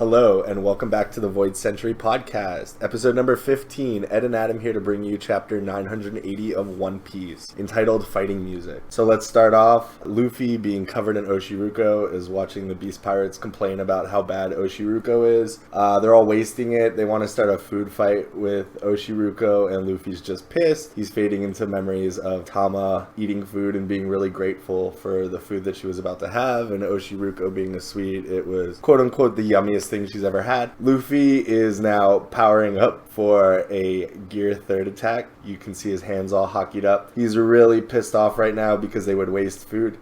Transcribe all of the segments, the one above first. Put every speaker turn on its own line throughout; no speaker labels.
Hello, and welcome back to the Void Century Podcast, episode number 15. Ed and Adam here to bring you chapter 980 of One Piece, entitled Fighting Music. So let's start off. Luffy, being covered in Oshiruko, is watching the Beast Pirates complain about how bad Oshiruko is. They're all wasting it. They want to start a food fight with Oshiruko, and Luffy's just pissed. He's fading into memories of Tama eating food and being really grateful for the food that she was about to have, and Oshiruko being a sweet. It was quote-unquote the yummiest thing she's ever had. Luffy is now powering up for a gear third attack. You can see his hands all hockeyed up. He's really pissed off right now because they would waste food.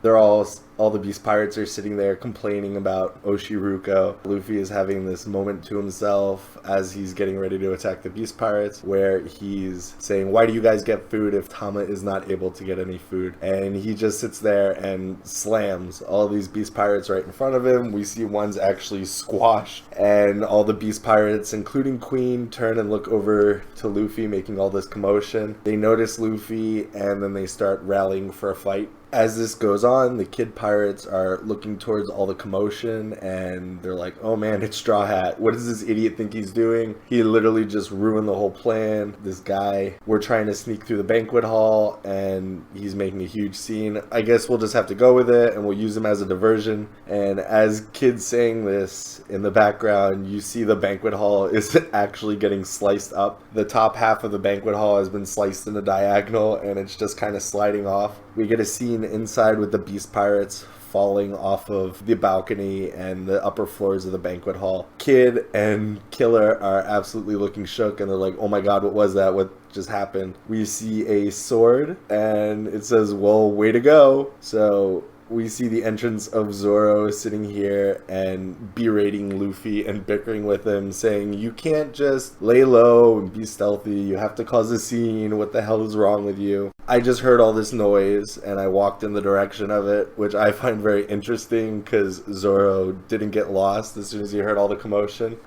All the Beast Pirates are sitting there complaining about Oshiruko. Luffy is having this moment to himself as he's getting ready to attack the Beast Pirates, where he's saying, why do you guys get food if Tama is not able to get any food? And he just sits there and slams all these Beast Pirates right in front of him. We see one's actually squashed, and all the Beast Pirates, including Queen, turn and look over to Luffy, making all this commotion. They notice Luffy, and then they start rallying for a fight. As this goes on, the Kid Pirates are looking towards all the commotion, and they're like, oh man, it's Straw Hat. What does this idiot think he's doing? He literally just ruined the whole plan. This guy, we're trying to sneak through the banquet hall, and he's making a huge scene. I guess we'll just have to go with it, and we'll use him as a diversion. And as Kid's saying this, in the background, you see the banquet hall is actually getting sliced up. The top half of the banquet hall has been sliced in a diagonal, and it's just kind of sliding off. We get a scene inside with the Beast Pirates falling off of the balcony and the upper floors of the banquet hall. Kid and Killer are absolutely looking shook, and they're like, oh my god, what was that? What just happened? We see a sword, and it says, well, way to go. So we see the entrance of Zoro sitting here and berating Luffy and bickering with him, saying, you can't just lay low and be stealthy. You have to cause a scene. What the hell is wrong with you? I just heard all this noise and I walked in the direction of it, which I find very interesting because Zoro didn't get lost as soon as he heard all the commotion.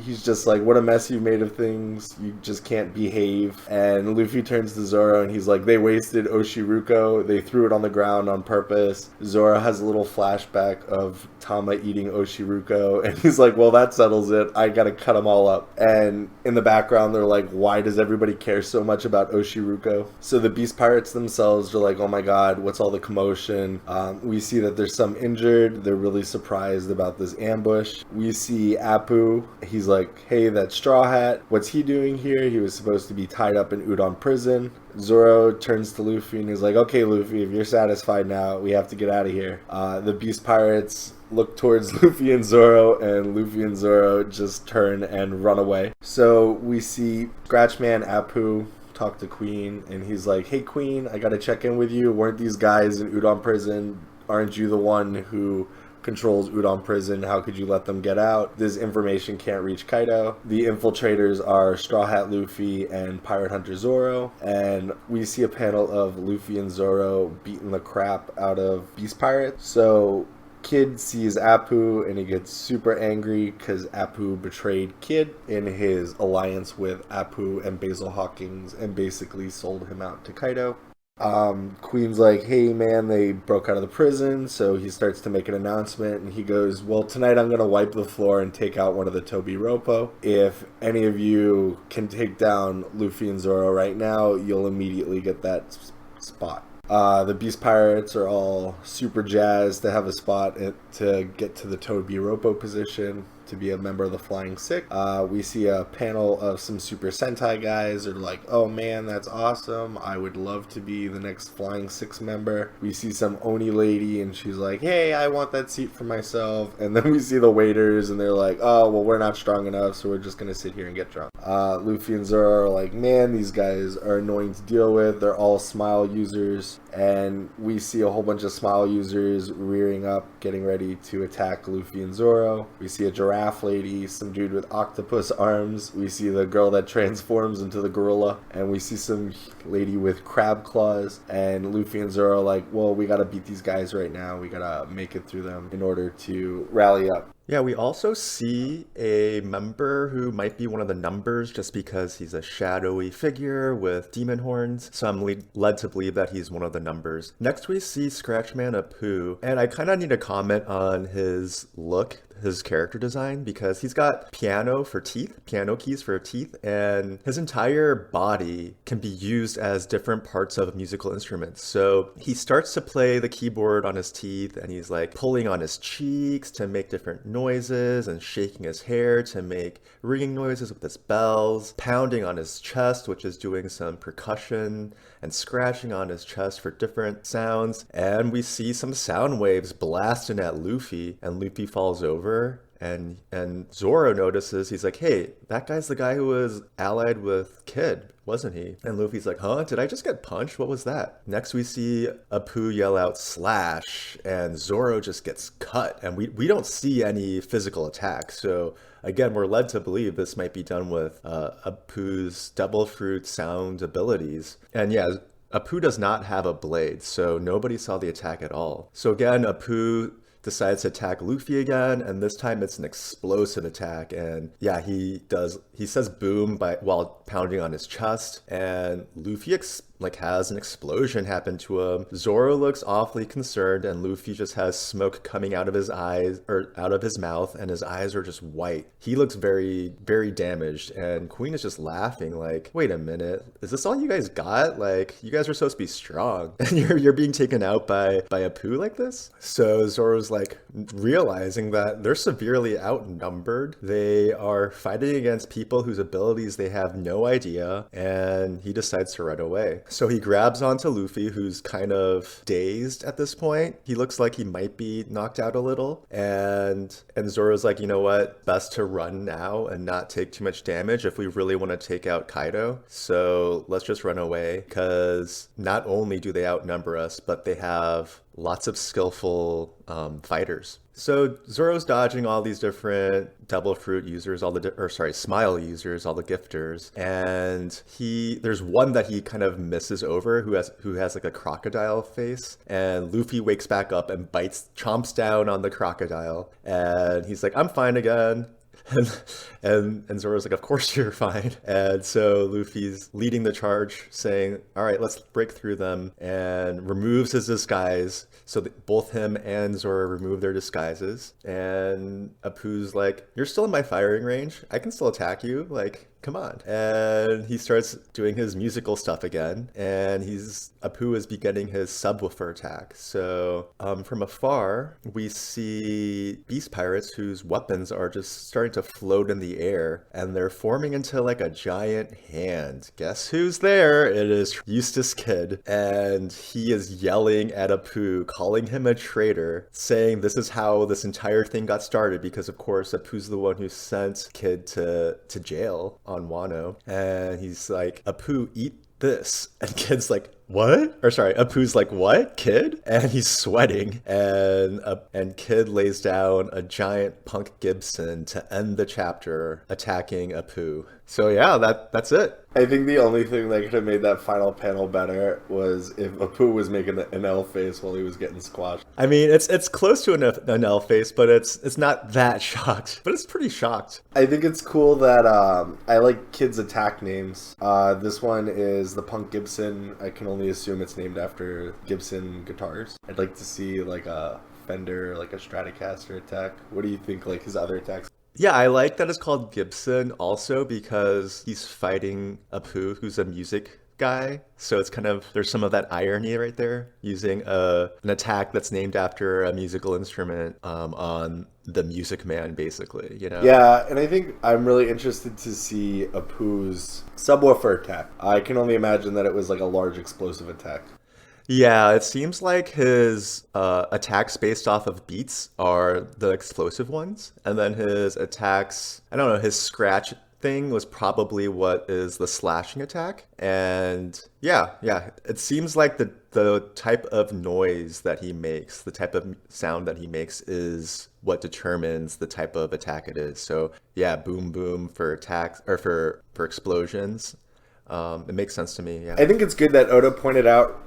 He's just like, what a mess you made of things. You just can't behave. And Luffy turns to Zoro and he's like, they wasted Oshiruko. They threw it on the ground on purpose. Zoro has a little flashback of Tama eating Oshiruko, and he's like, well, that settles it. I gotta cut them all up. And in the background, they're like, why does everybody care so much about Oshiruko? So the Beast Pirates themselves are like, oh my god, what's all the commotion? We see that there's some injured. They're really surprised about this ambush. We see Apoo. He's like, hey, that Straw Hat, what's he doing here? He was supposed to be tied up in Udon prison. Zoro turns to Luffy and he's like, okay, Luffy, if you're satisfied now, we have to get out of here. The Beast Pirates look towards Luffy and Zoro, and Luffy and Zoro just turn and run away. So we see Scratchman Apoo talk to Queen, and he's like, hey Queen, I gotta check in with you. Weren't these guys in Udon prison? Aren't you the one who controls Udon prison? How could you let them get out? This information can't reach Kaido. The infiltrators are Straw Hat Luffy and Pirate Hunter Zoro, and we see a panel of Luffy and Zoro beating the crap out of Beast Pirate. So Kid sees Apoo and he gets super angry because Apoo betrayed Kid in his alliance with Apoo and Basil Hawkins and basically sold him out to Kaido. Queen's like, hey man, they broke out of the prison, so he starts to make an announcement, and he goes, well, tonight I'm gonna wipe the floor and take out one of the Tobi Roppo. If any of you can take down Luffy and Zoro right now, you'll immediately get that spot. The Beast Pirates are all super jazzed to have a spot to get to the Tobi Roppo position, to be a member of the Flying Six. We see a panel of some Super Sentai guys. They're like, oh man, that's awesome. I would love to be the next Flying Six member. We see some Oni lady, and she's like, hey, I want that seat for myself. And then we see the waiters, and they're like, oh, well, we're not strong enough, so we're just going to sit here and get drunk. Luffy and Zoro are like, man, these guys are annoying to deal with. They're all Smile users. And we see a whole bunch of Smile users rearing up, getting ready to attack Luffy and Zoro. We see a giraffe lady, some dude with octopus arms. We see the girl that transforms into the gorilla, and we see some lady with crab claws. And Luffy and Zoro are like, well, we gotta beat these guys right now. We gotta make it through them in order to rally up.
Yeah, we also see a member who might be one of the numbers just because he's a shadowy figure with demon horns. So I'm led to believe that he's one of the numbers. Next, we see Scratchman Apu, and I kind of need to comment on his look, his character design, because he's got piano keys for teeth, and his entire body can be used as different parts of musical instruments. So he starts to play the keyboard on his teeth, and he's like pulling on his cheeks to make different noises and shaking his hair to make ringing noises with his bells, pounding on his chest, which is doing some percussion, and scratching on his chest for different sounds. And we see some sound waves blasting at Luffy, and Luffy falls over. And Zoro notices, he's like, hey, that guy's the guy who was allied with Kid, wasn't he? And Luffy's like, huh? Did I just get punched? What was that? Next we see Apu yell out slash, and Zoro just gets cut. And we don't see any physical attack. So again, we're led to believe this might be done with Apu's double fruit sound abilities. And yeah, Apu does not have a blade, so nobody saw the attack at all. So again, Apu decides to attack Luffy again, and this time it's an explosive attack. And yeah, he says boom while pounding on his chest, and Luffy has an explosion happen to him. Zoro looks awfully concerned, and Luffy just has smoke coming out of his eyes, or out of his mouth, and his eyes are just white. He looks very, very damaged, and Queen is just laughing like, wait a minute, is this all you guys got? Like, you guys are supposed to be strong, and you're being taken out by Apu like this? So Zoro's like realizing that they're severely outnumbered. They are fighting against people whose abilities they have no idea, and he decides to run away. So he grabs onto Luffy, who's kind of dazed at this point. He looks like he might be knocked out a little. And Zoro's like, you know what? Best to run now and not take too much damage if we really want to take out Kaido. So let's just run away, because not only do they outnumber us, but they have lots of skillful fighters. So Zoro's dodging all these different double fruit users, smile users, all the gifters, and there's one that he kind of misses over who has like a crocodile face, and Luffy wakes back up and chomps down on the crocodile, and he's like, I'm fine again. And Zoro's like, of course you're fine. And so Luffy's leading the charge, saying, all right, let's break through them, and removes his disguise. So that both him and Zoro remove their disguises. And Apu's like, you're still in my firing range. I can still attack you. Like, come on. And he starts doing his musical stuff again, and Apu is beginning his subwoofer attack. So from afar, we see beast pirates whose weapons are just starting to float in the air, and they're forming into like a giant hand. Guess who's there? It is Eustace Kid, and he is yelling at Apu, calling him a traitor, saying this is how this entire thing got started, because of course Apu's the one who sent Kid to jail on Wano. And he's like, Apu, eat this. And Kid's like, what? Or sorry, Apu's like, what? Kid? And he's sweating. And Kid lays down a giant Punk Gibson to end the chapter, attacking Apu. So yeah, that's it.
I think the only thing that could have made that final panel better was if Apu was making an L face while he was getting squashed.
I mean, it's close to an L face, but it's not that shocked. But it's pretty shocked.
I think it's cool that I like Kid's attack names. This one is the Punk Gibson. I can only assume it's named after Gibson guitars. I'd like to see like a Fender, like a Stratocaster attack. What do you think, like his other attacks?
Yeah, I like that it's called Gibson also because he's fighting Apu, who's a music guy. So it's kind of, there's some of that irony right there, using an attack that's named after a musical instrument on the Music Man, basically, you know?
Yeah, and I think I'm really interested to see Apu's subwoofer attack. I can only imagine that it was like a large explosive attack.
Yeah, it seems like his attacks based off of beats are the explosive ones. And then his attacks, I don't know, his scratch thing was probably what is the slashing attack. And yeah, it seems like the type of noise that he makes, the type of sound that he makes is what determines the type of attack it is. So yeah, boom boom for attacks or for explosions. It makes sense to me, yeah.
I think it's good that Oda pointed out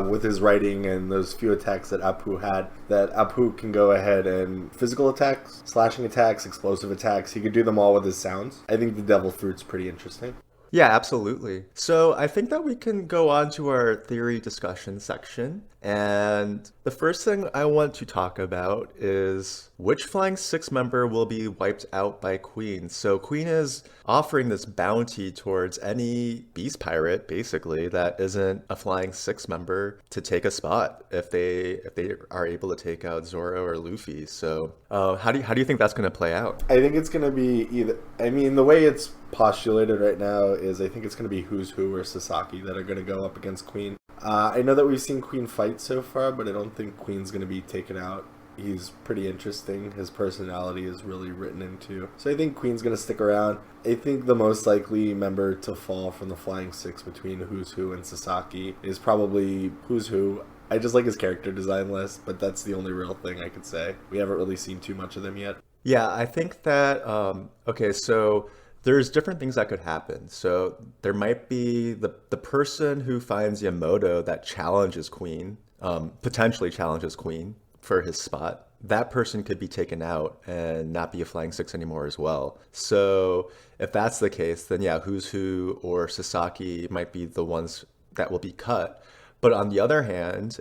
with his writing and those few attacks that Apoo had, that Apoo can go ahead and physical attacks, slashing attacks, explosive attacks. He could do them all with his sounds. I think the Devil Fruit's pretty interesting.
Yeah, absolutely. So I think that we can go on to our theory discussion section. And the first thing I want to talk about is which Flying Six member will be wiped out by Queen. So Queen is offering this bounty towards any beast pirate, basically, that isn't a Flying Six member to take a spot if they are able to take out Zoro or Luffy. So how do you think that's going to play out?
I think it's going to be either. I mean, the way it's postulated right now is I think it's going to be Who's Who or Sasaki that are going to go up against Queen. I know that we've seen Queen fight so far, but I don't think Queen's going to be taken out. He's pretty interesting. His personality is really written into. So I think Queen's going to stick around. I think the most likely member to fall from the Flying Six between Who's Who and Sasaki is probably Who's Who. I just like his character design less, but that's the only real thing I could say. We haven't really seen too much of them yet.
Yeah, I think that, okay, so there's different things that could happen. So there might be the person who finds Yamato that challenges Queen, potentially challenges Queen for his spot. That person could be taken out and not be a Flying Six anymore as well. So if that's the case, then yeah, Who's Who or Sasaki might be the ones that will be cut. But on the other hand,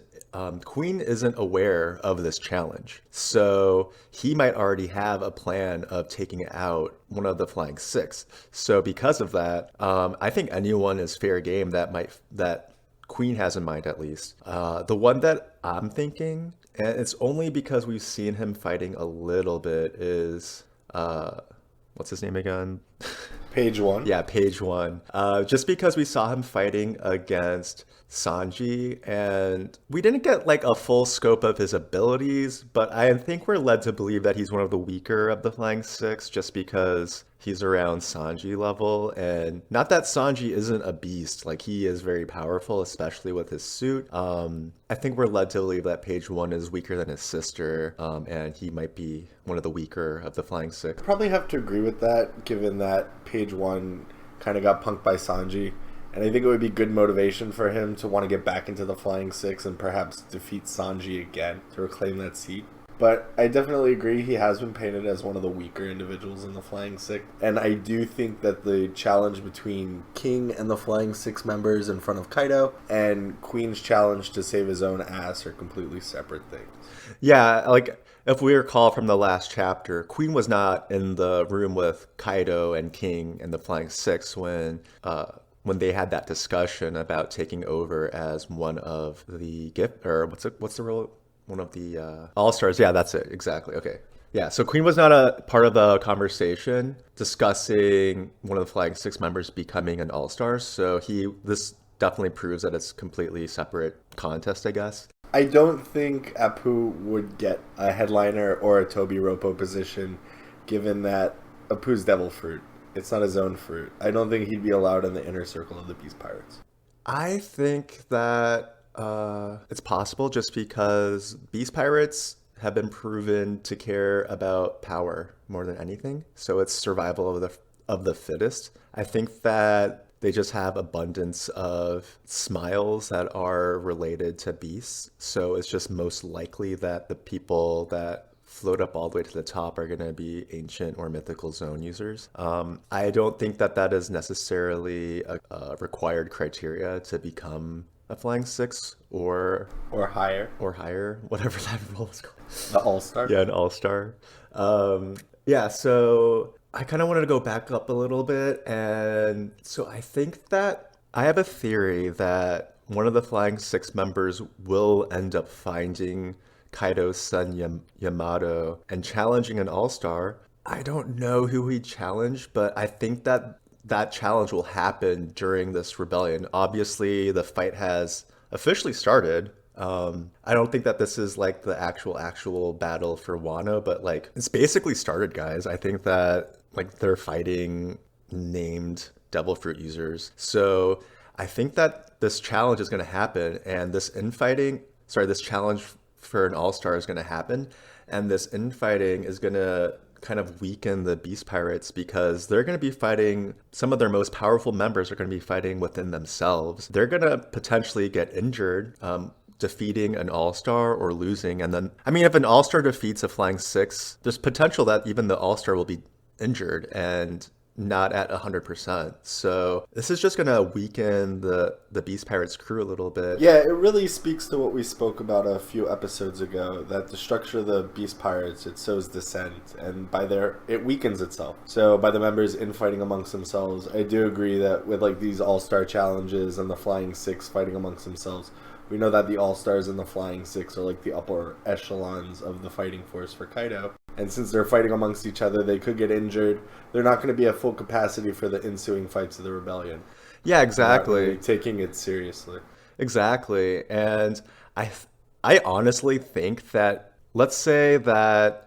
Queen isn't aware of this challenge. So he might already have a plan of taking out one of the Flying Six. So because of that, I think anyone is fair game that Queen has in mind at least. The one that I'm thinking, and it's only because we've seen him fighting a little bit, is what's his name again?
Page One.
Yeah, Page One. Just because we saw him fighting against Sanji, and we didn't get like a full scope of his abilities, but I think we're led to believe that he's one of the weaker of the Flying Six just because he's around Sanji level. And not that Sanji isn't a beast, like he is very powerful, especially with his suit. I think we're led to believe that Page One is weaker than his sister, and he might be one of the weaker of the Flying Six.
Probably have to agree with that, given that Page One kind of got punked by Sanji. And I think it would be good motivation for him to want to get back into the Flying Six and perhaps defeat Sanji again to reclaim that seat. But I definitely agree he has been painted as one of the weaker individuals in the Flying Six. And I do think that the challenge between King and the Flying Six members in front of Kaido and Queen's challenge to save his own ass are completely separate things.
Yeah, like if we recall from the last chapter, Queen was not in the room with Kaido and King and the Flying Six when they had that discussion about taking over as one of the what's the role? One of the All-Stars. Yeah, that's it. Exactly. Okay. Yeah, so Queen was not a part of the conversation discussing one of the Flying Six members becoming an All-Star. So this definitely proves that it's completely separate contest, I guess.
I don't think Apoo would get a headliner or a Toby Ropo position, given that Apoo's Devil Fruit. It's not his own fruit. I don't think he'd be allowed in the inner circle of the Beast Pirates.
I think that it's possible just because Beast Pirates have been proven to care about power more than anything. So it's survival of the fittest. I think that they just have abundance of smiles that are related to beasts. So it's just most likely that the people that float up all the way to the top are going to be ancient or mythical zone users. I don't think that is necessarily a required criteria to become a Flying Six or
higher,
whatever that role is called.
The All-Star.
Yeah, an All-Star. Yeah, so I kind of wanted to go back up a little bit, and so I think that I have a theory that one of the Flying Six members will end up finding Kaido's son Yamato and challenging an All-Star. I don't know who he'd challenge, but I think that challenge will happen during this rebellion. Obviously, the fight has officially started. I don't think that this is like the actual battle for Wano, but like it's basically started, guys. I think that like they're fighting named Devil Fruit users. So I think that this challenge is going to happen, and this challenge for an All-Star is going to happen, and this infighting is going to kind of weaken the Beast Pirates because they're going to be fighting, some of their most powerful members are going to be fighting within themselves. They're going to potentially get injured, defeating an all-star or losing. And then, I mean, if an all-star defeats a flying six, there's potential that even the all-star will be injured and not at 100%. So this is just going to weaken the Beast Pirates crew a little bit.
Yeah, it really speaks to what we spoke about a few episodes ago, that the structure of the Beast Pirates, it sows dissent, and it weakens itself. So by the members infighting amongst themselves, I do agree that with like these all-star challenges and the Flying Six fighting amongst themselves, we know that the All-Stars and the Flying Six are like the upper echelons of the fighting force for Kaido. And since they're fighting amongst each other, they could get injured. They're not going to be at full capacity for the ensuing fights of the rebellion.
Yeah, exactly.
They're not really taking it seriously.
Exactly. And I honestly think that, let's say that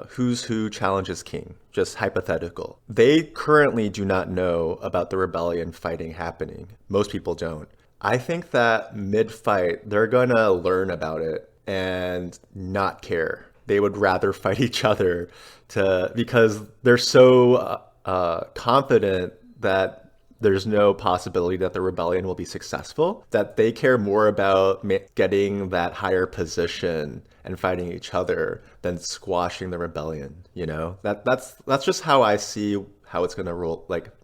Who's Who challenges King, just hypothetical. They currently do not know about the rebellion fighting happening. Most people don't. I think that mid-fight, they're going to learn about it and not care. They would rather fight each other because they're so confident that there's no possibility that the rebellion will be successful, that they care more about getting that higher position and fighting each other than squashing the rebellion. You know, that's just how I see how it's gonna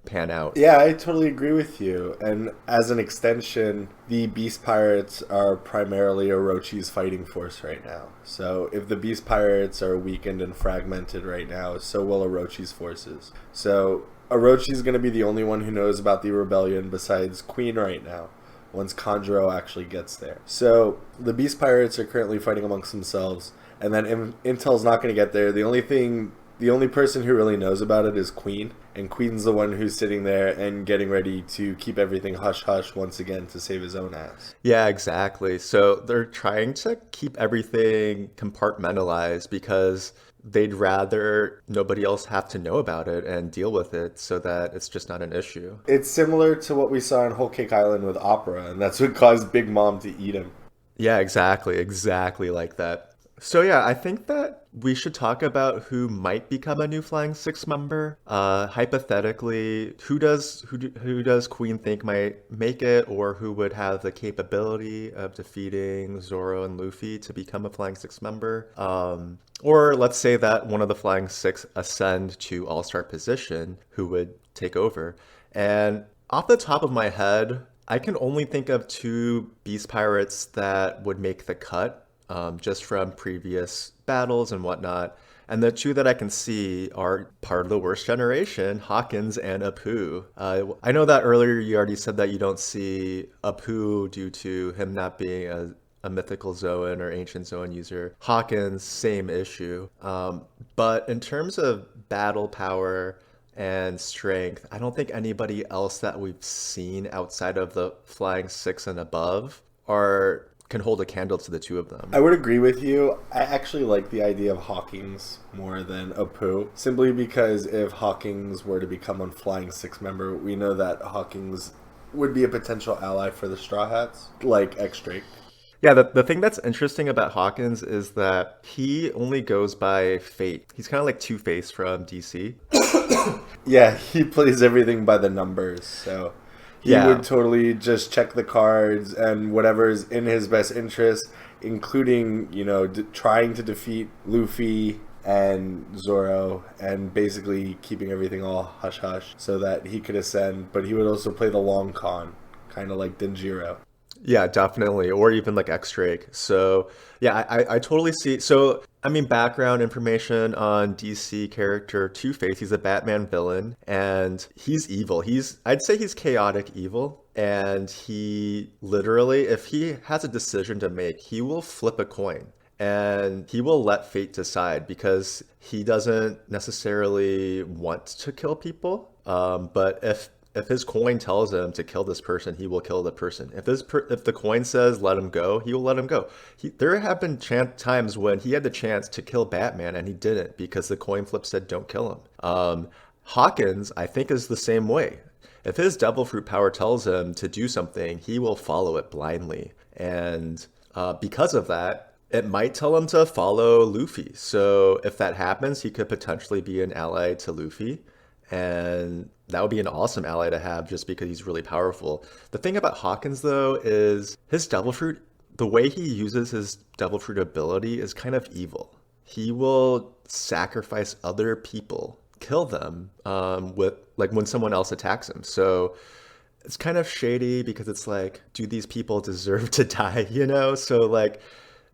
pan out.
Yeah, I totally agree with you. And as an extension, the Beast Pirates are primarily Orochi's fighting force right now. So if the Beast Pirates are weakened and fragmented right now, so will Orochi's forces. So Orochi's going to be the only one who knows about the rebellion besides Queen right now, once Kanjuro actually gets there. So the Beast Pirates are currently fighting amongst themselves, and then Intel's not going to get there. The only person who really knows about it is Queen, and Queen's the one who's sitting there and getting ready to keep everything hush-hush once again to save his own ass.
Yeah, exactly. So they're trying to keep everything compartmentalized because they'd rather nobody else have to know about it and deal with it so that it's just not an issue.
It's similar to what we saw in Whole Cake Island with Opera, and that's what caused Big Mom to eat him.
Yeah, exactly like that. So yeah, I think that we should talk about who might become a new Flying Six member. Hypothetically, who does Queen think might make it, or who would have the capability of defeating Zoro and Luffy to become a Flying Six member? Or let's say that one of the Flying Six ascend to All-Star position, who would take over? And off the top of my head, I can only think of two Beast Pirates that would make the cut. Just from previous battles and whatnot. And the two that I can see are part of the worst generation, Hawkins and Apoo. I know that earlier you already said that you don't see Apoo due to him not being a mythical Zoan or ancient Zoan user. Hawkins, same issue. But in terms of battle power and strength, I don't think anybody else that we've seen outside of the Flying Six and above can hold a candle to the two of them.
I would agree with you. I actually like the idea of Hawkins more than Apoo, simply because if Hawkins were to become a Flying Six member, we know that Hawkins would be a potential ally for the Straw Hats, like X-Drake.
Yeah, the thing that's interesting about Hawkins is that he only goes by fate. He's kind of like Two-Face from DC.
Yeah, he plays everything by the numbers, so he would totally just check the cards and whatever's in his best interest, including, trying to defeat Luffy and Zoro and basically keeping everything all hush-hush so that he could ascend. But he would also play the long con, kind of like Denjiro.
Yeah, definitely. Or even like X-Drake. So yeah, I totally see. So, I mean, background information on DC character Two-Face. He's a Batman villain and he's evil. I'd say he's chaotic evil. And he literally, if he has a decision to make, he will flip a coin. And he will let fate decide because he doesn't necessarily want to kill people. But if his coin tells him to kill this person, he will kill the person. If the coin says let him go, he will let him go. There have been times when he had the chance to kill Batman and he didn't because the coin flip said don't kill him. Hawkins, I think, is the same way. If his devil fruit power tells him to do something, he will follow it blindly. And because of that, It might tell him to follow Luffy. So if that happens, he could potentially be an ally to Luffy. And that would be an awesome ally to have just because he's really powerful. The thing about Hawkins, though, is his Devil Fruit, the way he uses his Devil Fruit ability is kind of evil. He will sacrifice other people, kill them with like when someone else attacks him. So it's kind of shady because it's like, do these people deserve to die, you know? So like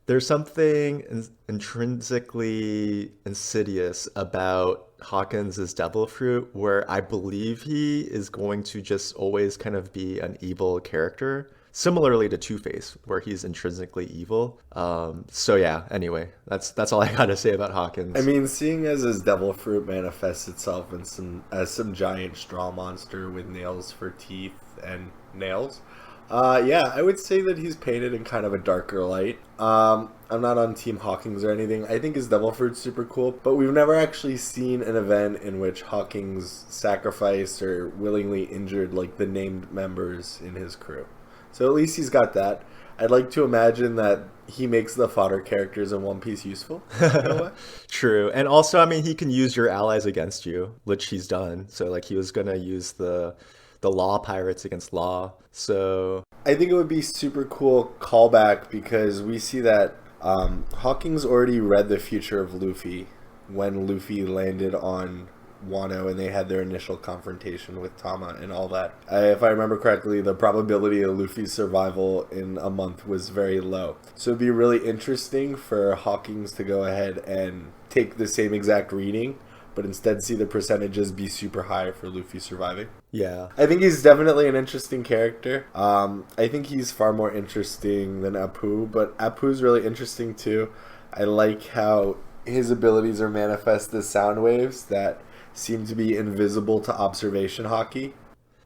there's something intrinsically insidious about Hawkins' Devil Fruit where I believe he is going to just always kind of be an evil character. Similarly to Two-Face, where he's intrinsically evil. So yeah, anyway, that's all I gotta say about Hawkins.
I mean, seeing as his Devil Fruit manifests itself in as some giant straw monster with nails for teeth and nails, yeah, I would say that he's painted in kind of a darker light. I'm not on Team Hawkins or anything. I think his Devil Fruit's super cool, but we've never actually seen an event in which Hawkins sacrificed or willingly injured like the named members in his crew. So at least he's got that. I'd like to imagine that he makes the fodder characters in One Piece useful. In a way.
True. And also, I mean, he can use your allies against you, which he's done. So like he was going to use the Law pirates against Law. So
I think it would be super cool callback because we see that Hawkins already read the future of Luffy when Luffy landed on Wano and they had their initial confrontation with Tama and all that. If I remember correctly, the probability of Luffy's survival in a month was very low. So it'd be really interesting for Hawkins to go ahead and take the same exact reading, but instead see the percentages be super high for Luffy surviving.
yeah.
I think he's definitely an interesting character. I think he's far more interesting than Apoo, but Apoo's really interesting too. I like how his abilities are manifest as sound waves that seem to be invisible to observation hockey.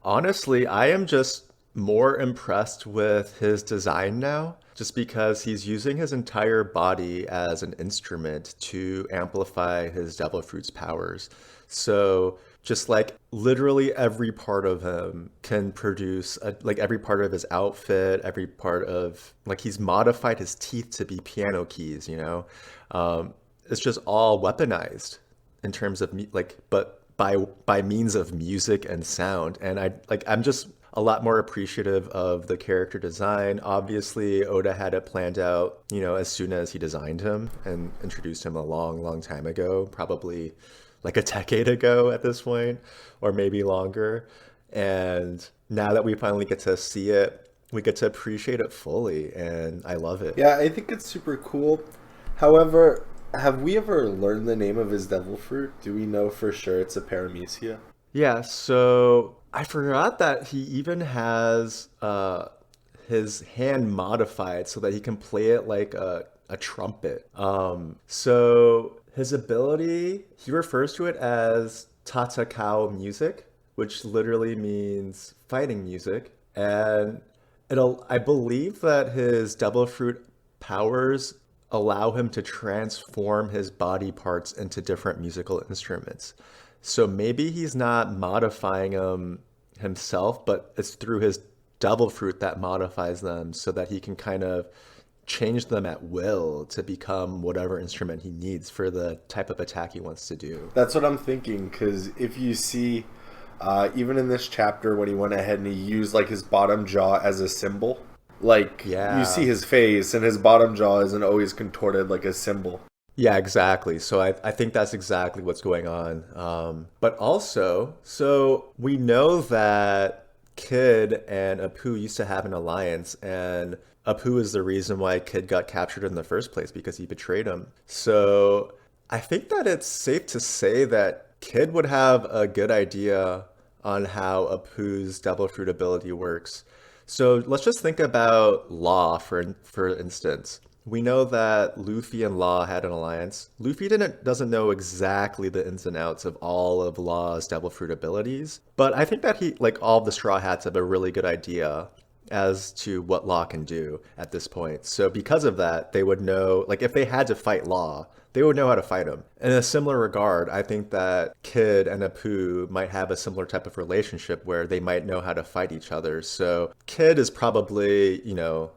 Honestly, I am just more impressed with his design now, just because he's using his entire body as an instrument to amplify his Devil Fruit's powers. So just like literally every part of him can produce like every part of his outfit, every part of like he's modified his teeth to be piano keys, you know. It's just all weaponized in terms of but by means of music and sound. And I'm just a lot more appreciative of the character design. Obviously Oda had it planned out, you know, as soon as he designed him and introduced him a long time ago, probably like a decade ago at this point, or maybe longer. And now that we finally get to see it, we get to appreciate it fully, and I love it.
Yeah, I think it's super cool. However, have we ever learned the name of his Devil Fruit? Do we know for sure it's a paramecia?
Yeah, so I forgot that he even has his hand modified so that he can play it like a trumpet. So his ability, he refers to it as Tatakao music, which literally means fighting music. And I believe that his Devil Fruit powers allow him to transform his body parts into different musical instruments. So maybe he's not modifying them himself, but it's through his Devil Fruit that modifies them so that he can kind of change them at will to become whatever instrument he needs for the type of attack he wants to do.
That's what I'm thinking, because if you see, even in this chapter when he went ahead and he used like his bottom jaw as a symbol, like
Yeah.
you see his face and his bottom jaw isn't always contorted like a symbol.
Yeah, exactly. So I think that's exactly what's going on. But also, so we know that Kid and Apoo used to have an alliance, and Apoo is the reason why Kid got captured in the first place because he betrayed him. So I think that it's safe to say that Kid would have a good idea on how Apoo's Devil Fruit ability works. So let's just think about Law for instance. We know that Luffy and Law had an alliance. Luffy doesn't know exactly the ins and outs of all of Law's Devil Fruit abilities, but I think that he, like all of the Straw Hats, have a really good idea as to what Law can do at this point. So because of that, they would know, like if they had to fight Law, they would know how to fight him. In a similar regard, I think that Kid and Apu might have a similar type of relationship where they might know how to fight each other. So Kid is probably,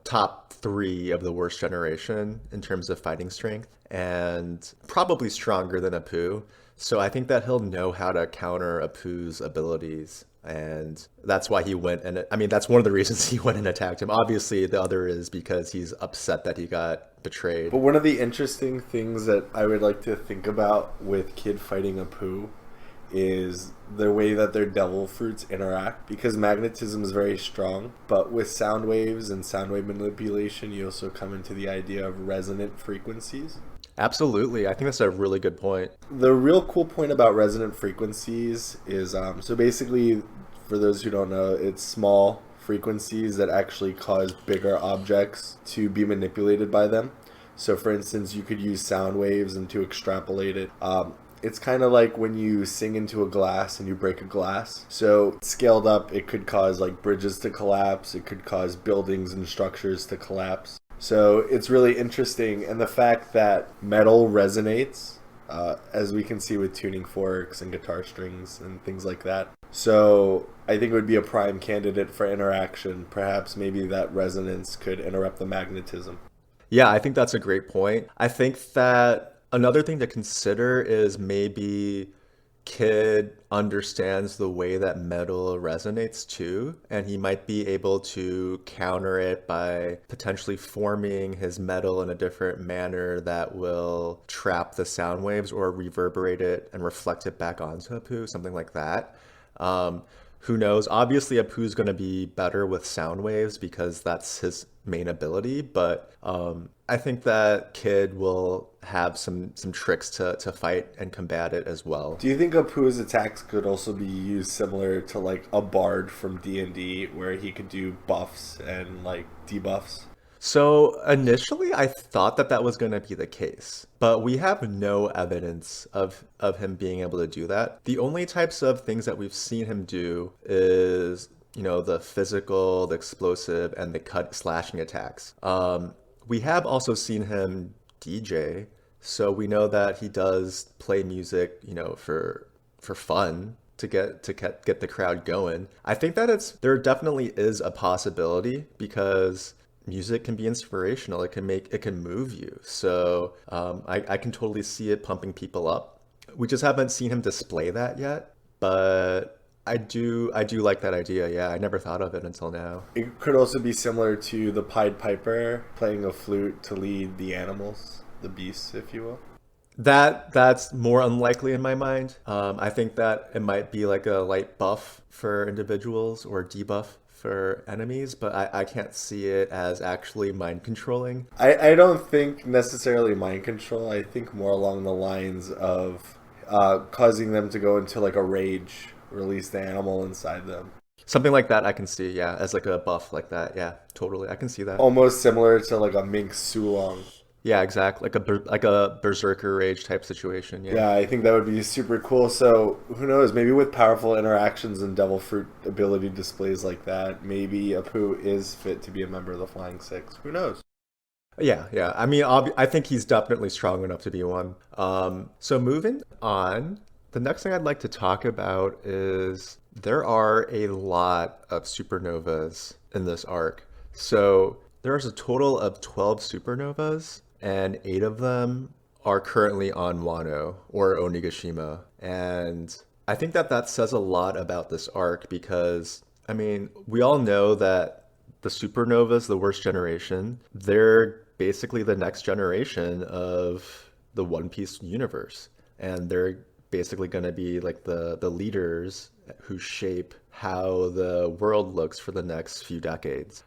top 3 of the worst generation in terms of fighting strength and probably stronger than Apu. So I think that he'll know how to counter Apu's abilities. And that's why he went and I mean, that's one of the reasons he went and attacked him. Obviously, the other is because he's upset that he got betrayed.
But one of the interesting things that I would like to think about with Kid fighting Apoo is the way that their devil fruits interact, because magnetism is very strong, but with sound waves and sound wave manipulation, you also come into the idea of resonant frequencies.
Absolutely. I think that's a really good point.
The real cool point about resonant frequencies is, so basically, for those who don't know, it's small frequencies that actually cause bigger objects to be manipulated by them. So for instance, you could use sound waves and to extrapolate it. It's kind of like when you sing into a glass and you break a glass. So scaled up, it could cause like bridges to collapse. It could cause buildings and structures to collapse. So it's really interesting. And the fact that metal resonates, as we can see with tuning forks and guitar strings and things like that. So I think it would be a prime candidate for interaction. Perhaps maybe that resonance could interrupt the magnetism.
Yeah, I think that's a great point. I think that another thing to consider is maybe Kid understands the way that metal resonates too, and he might be able to counter it by potentially forming his metal in a different manner that will trap the sound waves or reverberate it and reflect it back onto Apu, something like that. Who knows? Obviously, Apu's going to be better with sound waves because that's his main ability, but I think that Kid will have some tricks to fight and combat it as well.
Do you think Apu's attacks could also be used similar to like a bard from D&D, where he could do buffs and like debuffs?
So initially, I thought that that was going to be the case, but we have no evidence of him being able to do that. The only types of things that we've seen him do is, the physical, the explosive, and the cut slashing attacks. We have also seen him DJ, so we know that he does play music, for fun to get the crowd going. I think that there definitely is a possibility because music can be inspirational. It can move you. So I can totally see it pumping people up. We just haven't seen him display that yet, but I do like that idea. Yeah, I never thought of it until now.
It could also be similar to the Pied Piper playing a flute to lead the animals, the beasts, if you will.
That's more unlikely in my mind. I think that it might be like a light buff for individuals or debuff for enemies, but I can't see it as actually mind controlling.
I don't think necessarily mind control. I think more along the lines of causing them to go into like a rage, release the animal inside them.
Something like that I can see, yeah, as like a buff like that. Yeah, totally. I can see that.
Almost similar to like a mink Sulong.
Yeah, exactly. Like a berserker rage type situation. Yeah.
Yeah, I think that would be super cool. So who knows? Maybe with powerful interactions and devil fruit ability displays like that, maybe Apu is fit to be a member of the Flying Six. Who knows?
Yeah. I mean, I think he's definitely strong enough to be one. So moving on, the next thing I'd like to talk about is there are a lot of supernovas in this arc. So there's a total of 12 supernovas, and 8 of them are currently on Wano or Onigashima. And I think that says a lot about this arc because, I mean, we all know that the supernovas, the worst generation, they're basically the next generation of the One Piece universe. And they're basically going to be like the leaders who shape how the world looks for the next few decades.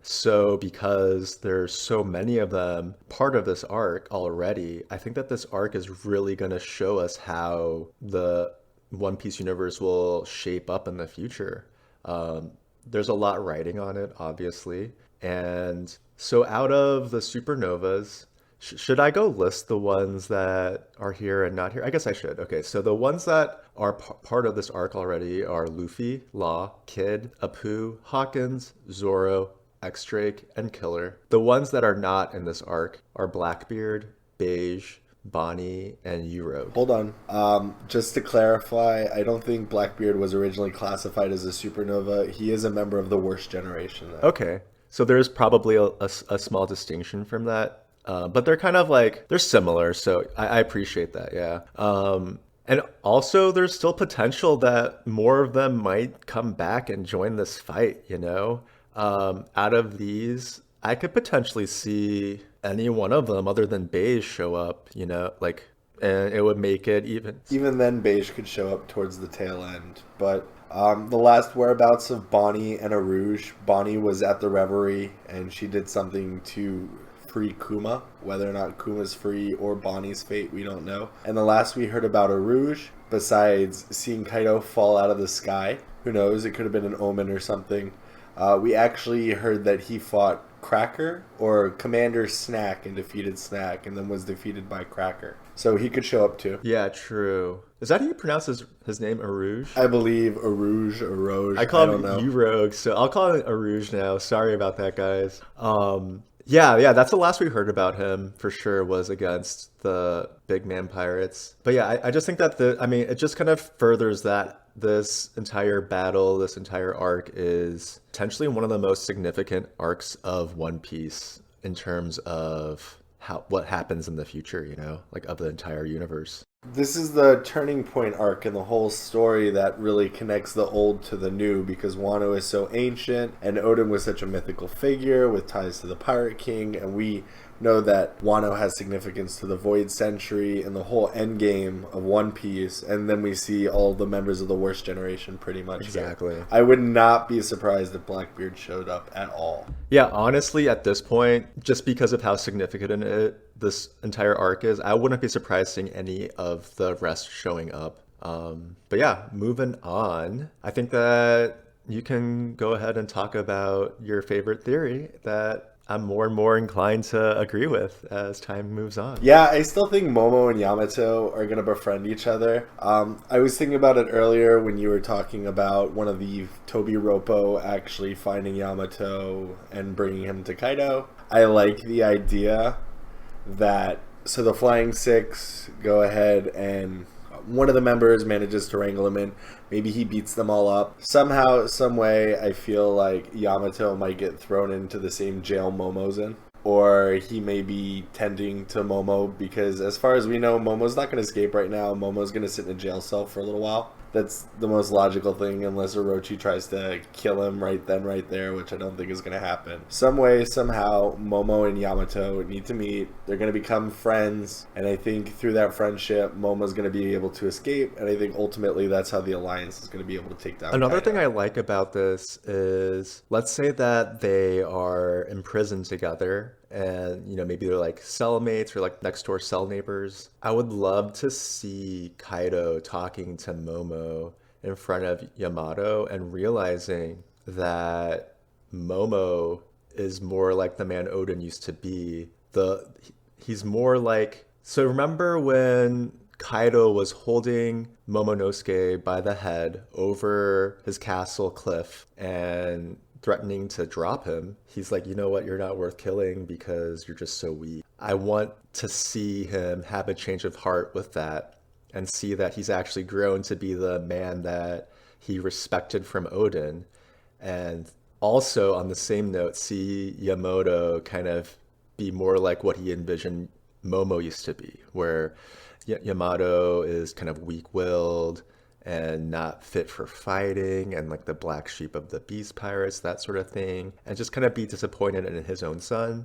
So because there's so many of them part of this arc already, I think that this arc is really going to show us how the One Piece universe will shape up in the future. There's a lot riding on it, obviously. And so out of the supernovas, should I go list the ones that are here and not here? I guess I should. Okay, so the ones that are part of this arc already are Luffy, Law, Kid, Apoo, Hawkins, Zoro, X-Drake, and Killer. The ones that are not in this arc are Blackbeard, Beige, Bonnie, and Uro.
Hold on. Just to clarify, I don't think Blackbeard was originally classified as a supernova. He is a member of the worst generation, though.
Okay, so there's probably a small distinction from that. But they're kind of like, they're similar, so I appreciate that, yeah. And also, there's still potential that more of them might come back and join this fight, you know? Out of these, I could potentially see any one of them other than Beige show up, you know? Like, and it would make it even.
Even then, Beige could show up towards the tail end. But the last whereabouts of Bonnie and Arouge, Bonnie was at the Reverie, and she did something to free Kuma. Whether or not Kuma's free or Bonnie's fate, we don't know. And the last we heard about Arouge, besides seeing Kaido fall out of the sky, who knows, it could have been an omen or something. We actually heard that he fought Cracker or Commander Snack and defeated Snack, and then was defeated by Cracker. So he could show up too.
Yeah, true. Is that how you pronounce his name, Arouge?
I believe Arouge.
I call
don't
him
know.
U-Rogue, so I'll call him Arouge now. Sorry about that, guys. Yeah, that's the last we heard about him for sure, was against the big man pirates. But yeah, I just think that it just kind of furthers that this entire battle, this entire arc is potentially one of the most significant arcs of One Piece in terms of what happens in the future, you know, like of the entire universe.
This is the turning point arc in the whole story that really connects the old to the new, because Wano is so ancient and Oden was such a mythical figure with ties to the Pirate King, and we know that Wano has significance to the Void Century and the whole endgame of One Piece, and then we see all the members of the worst generation pretty much.
Exactly.
There. I would not be surprised if Blackbeard showed up at all.
Yeah, honestly, at this point, just because of how significant this entire arc is, I wouldn't be surprised seeing any of the rest showing up. But yeah, moving on, I think that you can go ahead and talk about your favorite theory that I'm more and more inclined to agree with as time moves on.
Yeah, I still think Momo and Yamato are going to befriend each other. I was thinking about it earlier when you were talking about one of the Tobi Roppo actually finding Yamato and bringing him to Kaido. I like the idea that, so the Flying Six go ahead and one of the members manages to wrangle him in. Maybe he beats them all up. Somehow, some way, I feel like Yamato might get thrown into the same jail Momo's in. Or he may be tending to Momo, because as far as we know, Momo's not going to escape right now. Momo's going to sit in a jail cell for a little while. That's the most logical thing, unless Orochi tries to kill him right then, right there, which I don't think is going to happen. Some way, somehow, Momo and Yamato need to meet. They're going to become friends, and I think through that friendship, Momo's going to be able to escape, and I think ultimately that's how the Alliance is going to be able to take down
Another
Kaido.
thing I like about this is, let's say that they are imprisoned together, and you know, maybe they're like cellmates or like next door cell neighbors. I would love to see Kaido talking to Momo in front of Yamato and realizing that Momo is more like the man Oden used to be. He's more like, so remember when Kaido was holding Momonosuke by the head over his castle cliff and threatening to drop him? He's like, you know what, you're not worth killing because you're just so weak. I want to see him have a change of heart with that and see that he's actually grown to be the man that he respected from Oden. And also on the same note, see Yamato kind of be more like what he envisioned Momo used to be, where Yamato is kind of weak-willed and not fit for fighting, and like the black sheep of the beast pirates, that sort of thing, and just kind of be disappointed in his own son,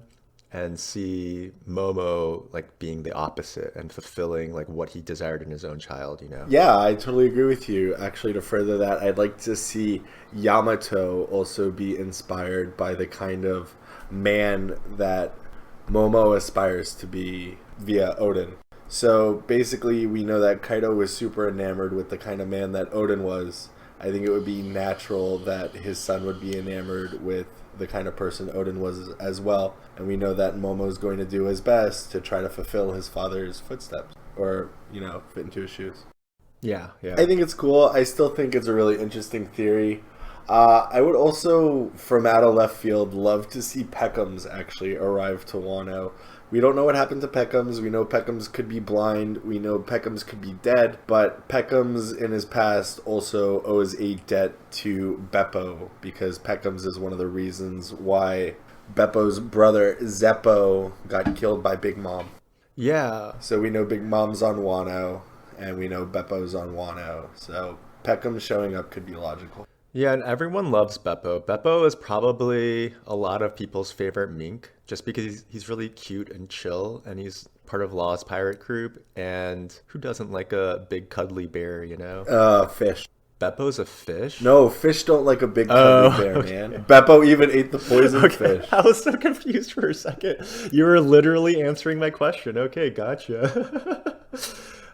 and see Momo like being the opposite and fulfilling like what he desired in his own child, you know?
Yeah, I totally agree with you. Actually, to further that, I'd like to see Yamato also be inspired by the kind of man that Momo aspires to be via Oden. So basically, we know that Kaido was super enamored with the kind of man that Oden was. I think it would be natural that his son would be enamored with the kind of person Oden was as well. And we know that Momo's going to do his best to try to fulfill his father's footsteps, or, you know, fit into his shoes.
Yeah, yeah.
I think it's cool. I still think it's a really interesting theory. I would also, from out of left field, love to see Pekoms actually arrive to Wano. We don't know what happened to Pekoms. We know Pekoms could be blind. We know Pekoms could be dead. But Pekoms in his past also owes a debt to Beppo, because Pekoms is one of the reasons why Beppo's brother Zeppo got killed by Big Mom.
Yeah.
So we know Big Mom's on Wano, and we know Beppo's on Wano. So Pekoms showing up could be logical.
Yeah, and everyone loves Beppo. Beppo is probably a lot of people's favorite mink just because he's really cute and chill, and he's part of Law's pirate group. And who doesn't like a big cuddly bear, you know?
Fish.
Beppo's a fish?
No, fish don't like a big cuddly bear,
okay.
man. Beppo even ate the poison fish.
I was so confused for a second. You were literally answering my question. Okay, gotcha.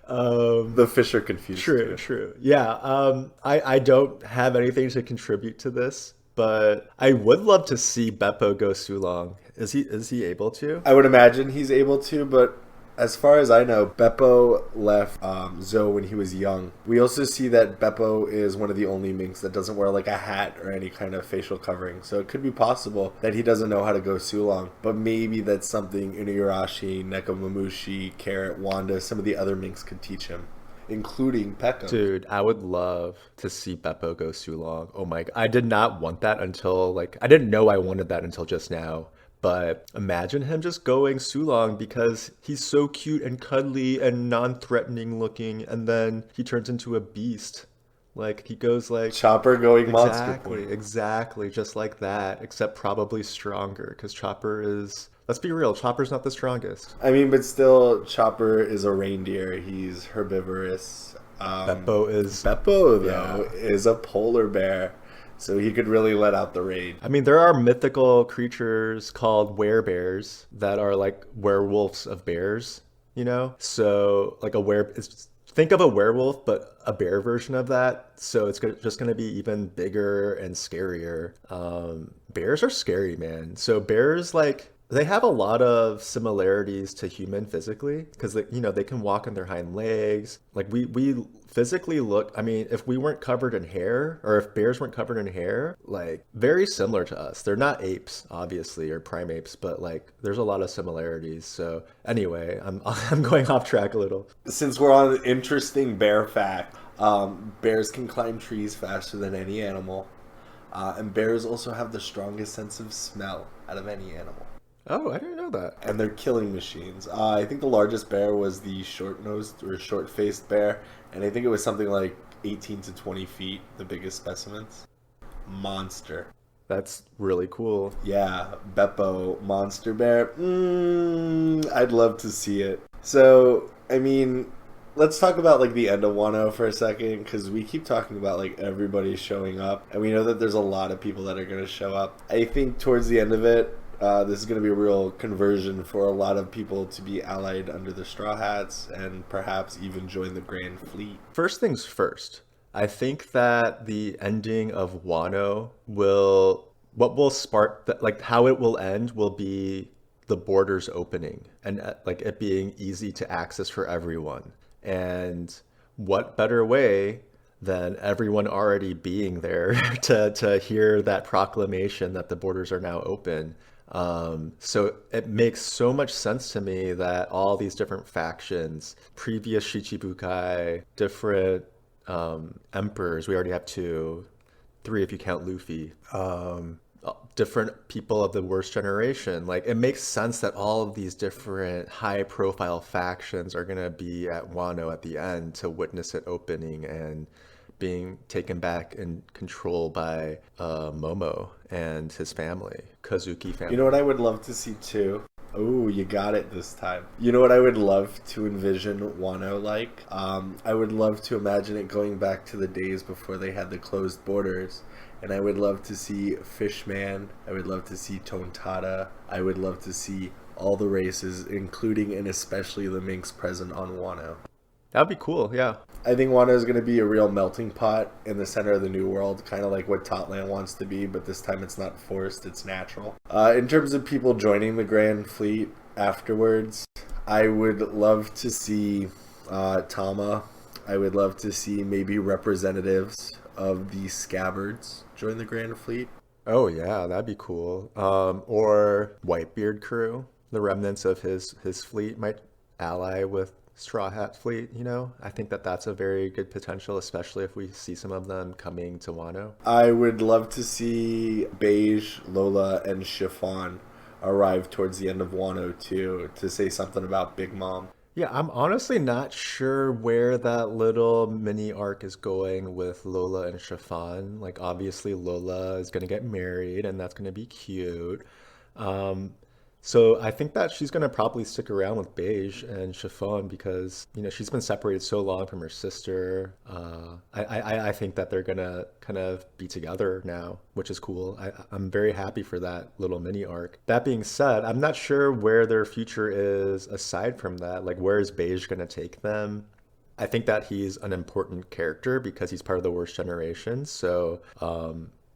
The fish are confused.
True,
too.
true. Yeah, I don't have anything to contribute to this, but I would love to see Beppo go Sulong. Is he able to?
I would imagine he's able to, but as far as I know, Beppo left Zoe when he was young. We also see that Beppo is one of the only minks that doesn't wear like a hat or any kind of facial covering. So it could be possible that he doesn't know how to go Sulong. But maybe that's something Inuyarashi, Nekomamushi, Carrot, Wanda, some of the other minks could teach him, including Pekka.
Dude, I would love to see Beppo go Sulong. Oh my God. I did not want that until I didn't know I wanted that until just now. But imagine him just going Sulong because he's so cute and cuddly and non-threatening looking, and then he turns into a beast. Like he goes like
Chopper going monster
exactly,
point.
exactly, just like that, except probably stronger because Chopper is. Let's be real, Chopper's not the strongest.
I mean, but still, Chopper is a reindeer. He's herbivorous. Beppo, though, is a polar bear. So he could really let out the rage.
I mean, there are mythical creatures called werebears that are like werewolves of bears, you know? So like think of a werewolf, but a bear version of that. So it's just going to be even bigger and scarier. Bears are scary, man. So bears they have a lot of similarities to human physically because they can walk on their hind legs. Like we physically look, I mean, if we weren't covered in hair or if bears weren't covered in hair, like very similar to us. They're not apes, obviously, or primates, but like there's a lot of similarities. So anyway, I'm going off track a little.
Since we're on an interesting bear fact, bears can climb trees faster than any animal. And bears also have the strongest sense of smell out of any animal.
Oh, I didn't know that.
And they're killing machines. I think the largest bear was the short-nosed or short-faced bear, and I think it was something like 18 to 20 feet, the biggest specimens. Monster.
That's really cool.
Yeah, Beppo, monster bear. I'd love to see it. So, I mean, let's talk about like the end of Wano for a second, because we keep talking about like everybody showing up, and we know that there's a lot of people that are going to show up. I think towards the end of it, this is going to be a real conversion for a lot of people to be allied under the Straw Hats and perhaps even join the Grand Fleet.
First things first, I think that the ending of Wano what will spark, how it will end will be the borders opening and like it being easy to access for everyone. And what better way than everyone already being there to hear that proclamation that the borders are now open. So it makes so much sense to me that all these different factions, previous Shichibukai, different emperors, we already have 2, 3 if you count Luffy, different people of the worst generation. Like it makes sense that all of these different high profile factions are going to be at Wano at the end to witness it opening and being taken back in control by Momo and his family, Kazuki family.
You know what I would love to see too? Oh, you got it this time. You know what I would love to envision Wano like? I would love to imagine it going back to the days before they had the closed borders. And I would love to see Fishman. I would love to see Tontada. I would love to see all the races, including and especially the minks present on Wano.
That'd be cool, yeah.
I think Wano is going to be a real melting pot in the center of the New World, kind of like what Totland wants to be, but this time it's not forced, it's natural. In terms of people joining the Grand Fleet afterwards, I would love to see Tama I would love to see maybe representatives of the Scabbards join the Grand Fleet.
Oh yeah, that'd be cool. Or Whitebeard crew, the remnants of his fleet might ally with Straw Hat fleet. I think that that's a very good potential, especially if we see some of them coming to Wano.
I would love to see Beige, Lola, and Chiffon arrive towards the end of Wano too to say something about Big Mom.
Yeah, I'm honestly not sure where that little mini arc is going with Lola and Chiffon. Like, obviously, Lola is going to get married, and that's going to be cute. Um, so I think that she's going to probably stick around with Beige and Chiffon because, she's been separated so long from her sister. I think that they're going to kind of be together now, which is cool. I'm very happy for that little mini arc. That being said, I'm not sure where their future is aside from that. Like, where is Beige going to take them? I think that he's an important character because he's part of the worst generation. So,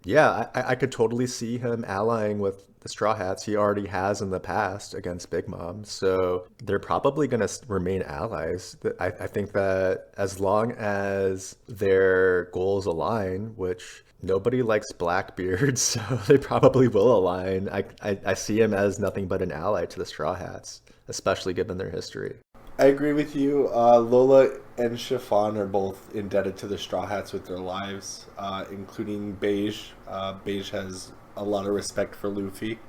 yeah, I could totally see him allying with the Straw Hats. He already has in the past against Big Mom. So they're probably going to remain allies. I think that as long as their goals align, which nobody likes Blackbeard, so they probably will align. I see him as nothing but an ally to the Straw Hats, especially given their history.
I agree with you. Lola and Chiffon are both indebted to the Straw Hats with their lives, including Beige. Beige has a lot of respect for Luffy.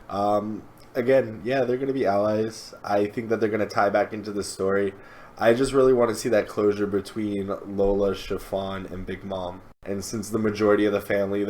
Again, yeah, they're going to be allies. I think that they're going to tie back into the story. I just really want to see that closure between Lola, Chiffon, and Big Mom. And since the majority of the family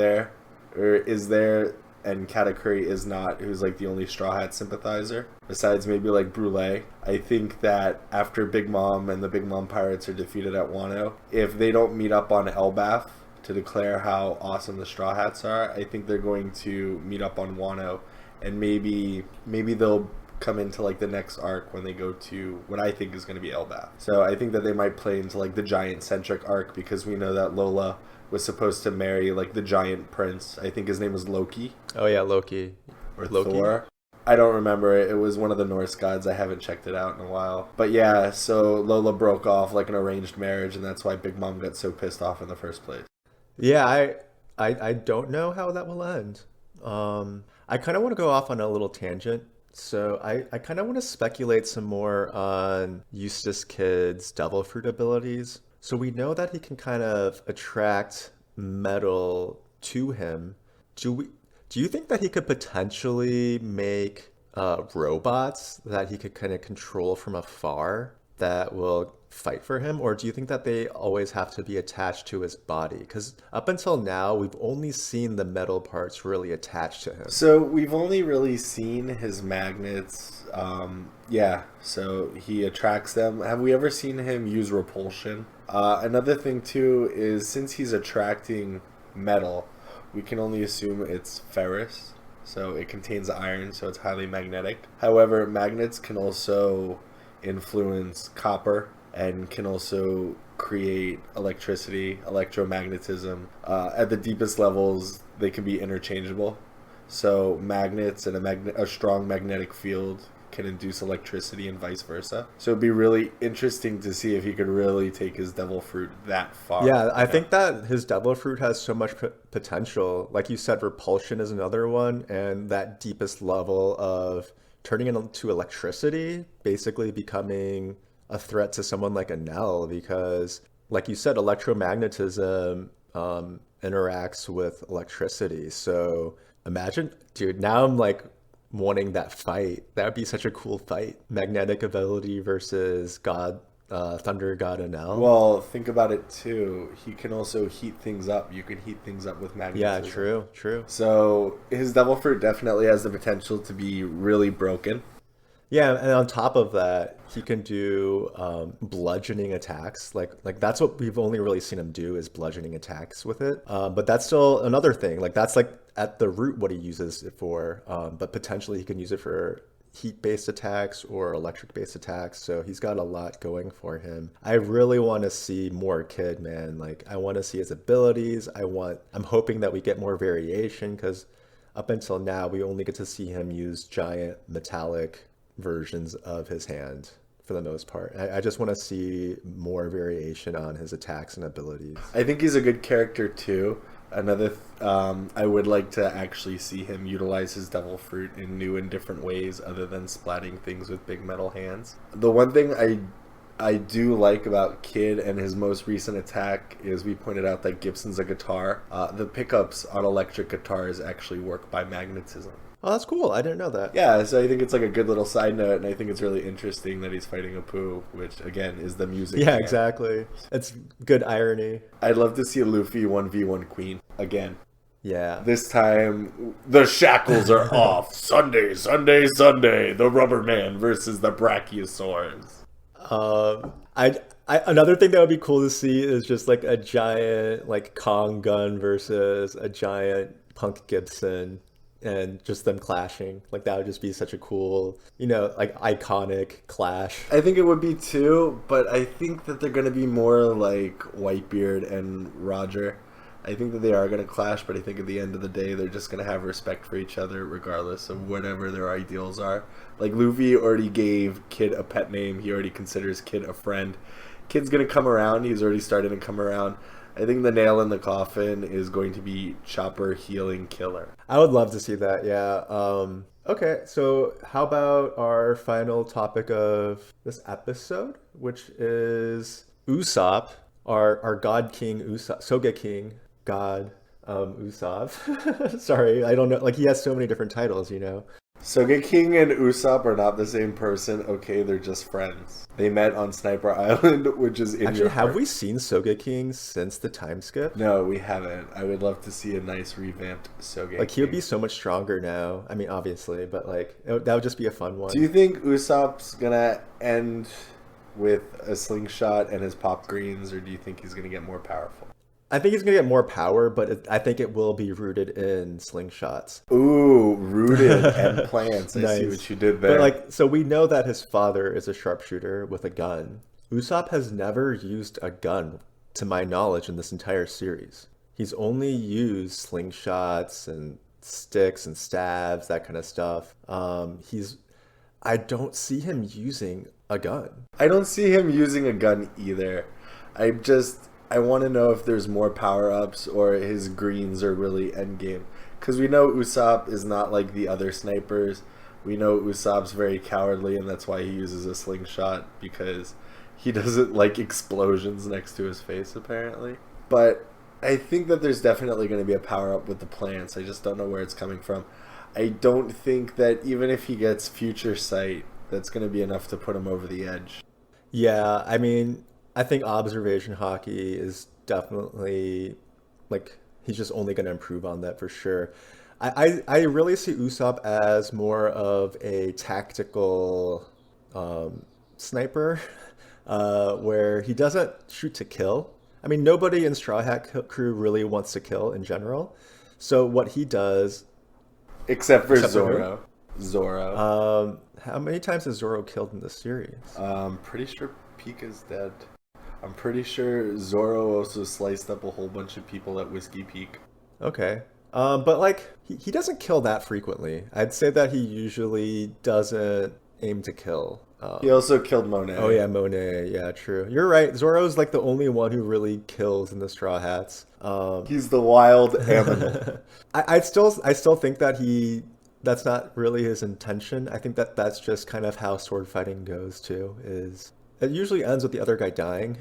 is there, and Katakuri is not, who's like the only Straw Hat sympathizer, besides maybe like Brule. I think that after Big Mom and the Big Mom Pirates are defeated at Wano, if they don't meet up on Elbaf to declare how awesome the Straw Hats are, I think they're going to meet up on Wano, and maybe they'll come into like the next arc when they go to what I think is going to be Elbaf. So I think that they might play into like the giant centric arc because we know that Lola was supposed to marry like the giant prince. I think his name was Loki.
Oh yeah, Loki.
Or
Loki.
Thor. I don't remember it. It was one of the Norse gods. I haven't checked it out in a while. But yeah, so Lola broke off like an arranged marriage, and that's why Big Mom got so pissed off in the first place.
Yeah, I don't know how that will end. I kind of want to go off on a little tangent. So I kind of want to speculate some more on Eustace Kid's devil fruit abilities. So we know that he can kind of attract metal to him. Do you think that he could potentially make robots that he could kind of control from afar that will fight for him? Or do you think that they always have to be attached to his body? Because up until now, we've only seen the metal parts really attached to him.
So we've only really seen his magnets. Yeah, so he attracts them. Have we ever seen him use repulsion? Another thing too is since he's attracting metal, we can only assume it's ferrous. So it contains iron, so it's highly magnetic. However, magnets can also influence copper and can also create electricity, electromagnetism. At the deepest levels, they can be interchangeable. So magnets and a strong magnetic field can induce electricity and vice versa. So it'd be really interesting to see if he could really take his devil fruit that far.
Yeah, I think that his devil fruit has so much potential. Like you said, repulsion is another one, and that deepest level of turning it into electricity, basically becoming a threat to someone like a Nell, because like you said, electromagnetism interacts with electricity. So imagine, dude, now I'm like wanting that fight. That would be such a cool fight. Magnetic ability versus God, Thunder God Enel.
Well, think about it too. He can also heat things up. You can heat things up with magnetism.
Yeah, true.
So his devil fruit definitely has the potential to be really broken.
Yeah, and on top of that, he can do bludgeoning attacks. Like that's what we've only really seen him do is bludgeoning attacks with it. But that's still another thing. Like that's like at the root what he uses it for. But potentially he can use it for heat-based attacks or electric-based attacks. So he's got a lot going for him. I really want to see more Kid, man. Like I want to see his abilities. I'm hoping that we get more variation because up until now we only get to see him use giant metallic versions of his hand for the most part. I just want to see more variation on his attacks and abilities.
I think he's a good character too. I would like to actually see him utilize his devil fruit in new and different ways other than splatting things with big metal hands. The one thing I do like about Kid and his most recent attack is we pointed out that Gibson's a guitar. The pickups on electric guitars actually work by magnetism.
Oh, that's cool. I didn't know that.
Yeah, so I think it's like a good little side note, and I think it's really interesting that he's fighting Apoo, which again is the music.
Yeah,
man.
exactly. It's good irony.
I'd love to see a Luffy 1v1 Queen again.
Yeah.
This time, the shackles are off. Sunday, Sunday, Sunday. The Rubber Man versus the Brachiosaurs.
Another thing that would be cool to see is just like a giant like Kong gun versus a giant Punk Gibson, and just them clashing. Like that would just be such a cool, like iconic clash.
I think it would be too, but I think that they're going to be more like Whitebeard and Roger. I think that they are going to clash, but I think at the end of the day, they're just going to have respect for each other regardless of whatever their ideals are. Like, Luffy already gave Kid a pet name. He already considers Kid a friend. Kid's going to come around. He's already started to come around. I think the nail in the coffin is going to be Chopper healing Killer.
I would love to see that, yeah. Okay, so how about our final topic of this episode, which is Usopp, our God King Usopp, Sogeking God Usopp. Sorry, I don't know. Like, he has so many different titles,
Sogeking and Usopp are not the same person. Okay, they're just friends. They met on Sniper Island, which is in
Actually, have we seen Sogeking since the time skip?
No, we haven't. I would love to see a nice revamped Sogeking.
Like, he would be so much stronger now. I mean, obviously, but like, that would just be a fun one.
Do you think Usopp's gonna end with a slingshot and his pop greens, or do you think he's gonna get more powerful?
I think he's going to get more power, but I think it will be rooted in slingshots.
Ooh, rooted and plants. I
Nice.
see what you did there.
But so we know that his father is a sharpshooter with a gun. Usopp has never used a gun, to my knowledge, in this entire series. He's only used slingshots and sticks and stabs, that kind of stuff. I don't see him using a gun.
I don't see him using a gun either. I want to know if there's more power-ups or his greens are really endgame. Because we know Usopp is not like the other snipers. We know Usopp's very cowardly, and that's why he uses a slingshot, because he doesn't like explosions next to his face, apparently. But I think that there's definitely going to be a power-up with the plants. I just don't know where it's coming from. I don't think that even if he gets Future Sight, that's going to be enough to put him over the edge.
Yeah, I mean, I think observation hockey is definitely, like, he's just only going to improve on that for sure. I really see Usopp as more of a tactical sniper, where he doesn't shoot to kill. I mean, nobody in Straw Hat Crew really wants to kill in general. So what he does...
Except for Zoro. Zoro.
How many times has Zoro killed in this series?
I'm pretty sure Pika's dead. I'm pretty sure Zoro also sliced up a whole bunch of people at Whiskey Peak.
Okay. But like, he doesn't kill that frequently. I'd say that he usually doesn't aim to kill.
He also killed Monet.
Oh yeah, Monet. Yeah, true. You're right. Zoro's like the only one who really kills in the Straw Hats.
He's the wild animal.
I still think that that's not really his intention. I think that that's just kind of how sword fighting goes too. It usually ends with the other guy dying.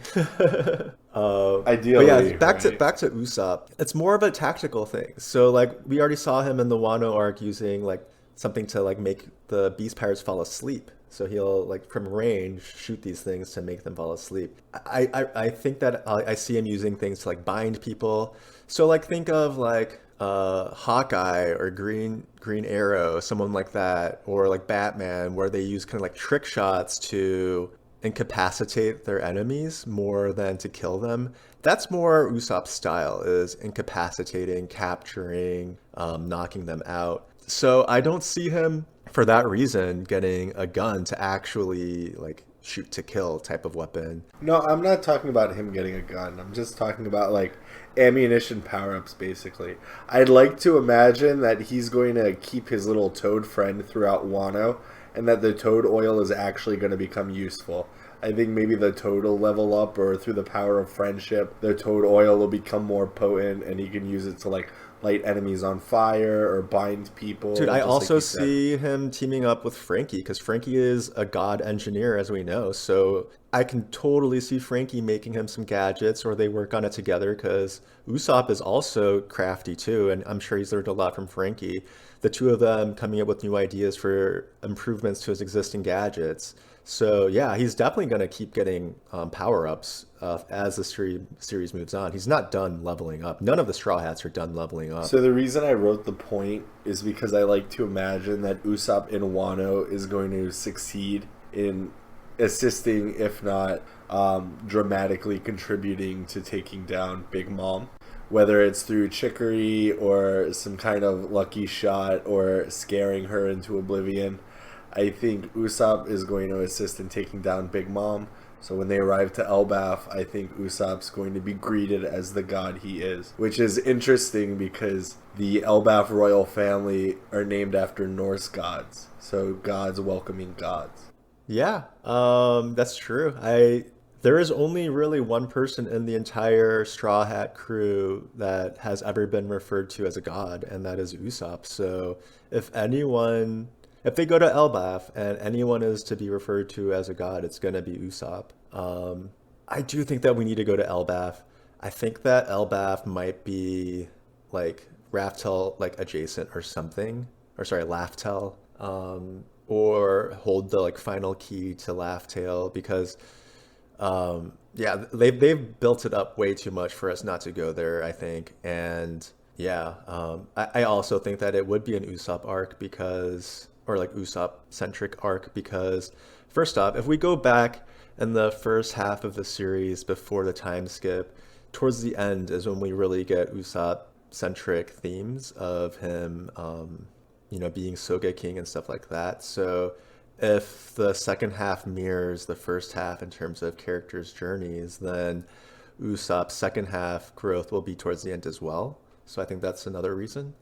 Ideally,
but yeah, back
right?
to Usopp. It's more of a tactical thing. So like we already saw him in the Wano arc using like something to like make the beast pirates fall asleep. So he'll like from range shoot these things to make them fall asleep. I think that I see him using things to like bind people. So like think of like Hawkeye or Green Arrow, someone like that, or like Batman, where they use kind of like trick shots to incapacitate their enemies more than to kill them. That's more Usopp's style, is incapacitating, capturing, knocking them out. So I don't see him, for that reason, getting a gun to actually like shoot to kill type of weapon.
No, I'm not talking about him getting a gun. I'm just talking about like ammunition power-ups, basically. I'd like to imagine that he's going to keep his little toad friend throughout Wano, and that the toad oil is actually going to become useful. I think maybe the toad will level up, or through the power of friendship, the toad oil will become more potent, and he can use it to like light enemies on fire or bind people.
Dude, I
just like
also
you said.
see him teaming up with Frankie because Frankie is a god engineer, as we know. So I can totally see Frankie making him some gadgets, or they work on it together because Usopp is also crafty too, and I'm sure he's learned a lot from Frankie. The two of them coming up with new ideas for improvements to his existing gadgets. So yeah, he's definitely going to keep getting power-ups as the series moves on. He's not done leveling up. None of the Straw Hats are done leveling up.
So the reason I wrote the point is because I like to imagine that Usopp in Wano is going to succeed in assisting, if not dramatically contributing to taking down Big Mom. Whether it's through trickery or some kind of lucky shot or scaring her into oblivion, I think Usopp is going to assist in taking down Big Mom. So when they arrive to Elbaf, I think Usopp's going to be greeted as the god he is. Which is interesting because the Elbaf royal family are named after Norse gods. So gods welcoming gods.
Yeah, that's true. There is only really one person in the entire Straw Hat crew that has ever been referred to as a god, and that is Usopp. So if they go to Elbaf and anyone is to be referred to as a god, it's going to be Usopp. I do think that we need to go to Elbaf. I think that Elbaf might be like Raftel like adjacent or something, or sorry, Laftel, or hold the like final key to Laftail because yeah, they've built it up way too much for us not to go there, I think. And yeah, I also think that it would be an Usopp arc because, or like Usopp centric arc because, first off, if we go back in the first half of the series before the time skip, towards the end is when we really get Usopp centric themes of him, being Sogeking and stuff like that. So if the second half mirrors the first half in terms of characters' journeys, then Usopp's second half growth will be towards the end as well. So I think that's another reason.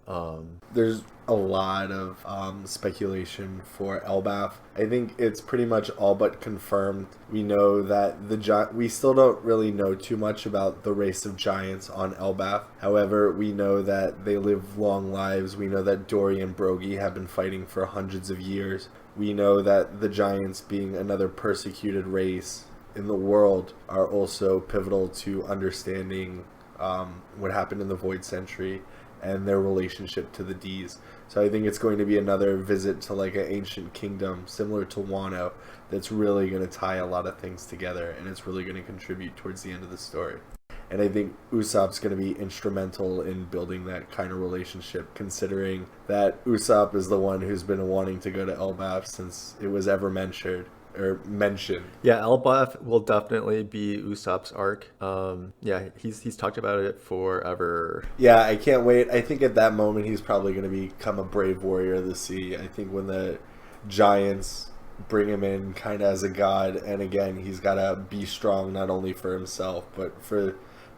There's a lot of speculation for Elbaf. I think it's pretty much all but confirmed. We know that we still don't really know too much about the race of giants on Elbaf. However, we know that they live long lives. We know that Dory and Brogy have been fighting for hundreds of years. We know that the giants, being another persecuted race in the world, are also pivotal to understanding what happened in the Void Century and their relationship to the D's. So I think it's going to be another visit to like an ancient kingdom similar to Wano that's really going to tie a lot of things together, and it's really going to contribute towards the end of the story. And I think Usopp's going to be instrumental in building that kind of relationship, considering that Usopp is the one who's been wanting to go to Elbaf since it was ever mentioned.
Yeah, Elbaf will definitely be Usopp's arc. Yeah, he's talked about it forever.
Yeah, I can't wait. I think at that moment he's probably going to become a brave warrior of the sea. I think when the giants bring him in kind of as a god, and again, he's got to be strong not only for himself, but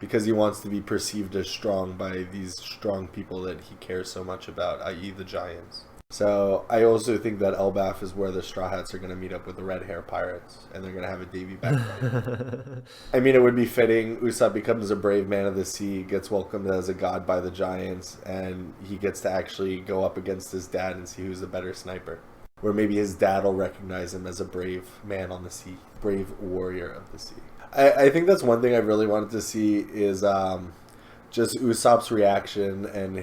because he wants to be perceived as strong by these strong people that he cares so much about, i.e. the giants. So I also think that Elbaf is where the Straw Hats are going to meet up with the Red Hair Pirates, and they're going to have a Davy back fight. I mean, it would be fitting. Usopp becomes a brave man of the sea, gets welcomed as a god by the giants, and he gets to actually go up against his dad and see who's the better sniper. Or maybe his dad will recognize him as a brave man on the sea, brave warrior of the sea. I think that's one thing I really wanted to see is just Usopp's reaction and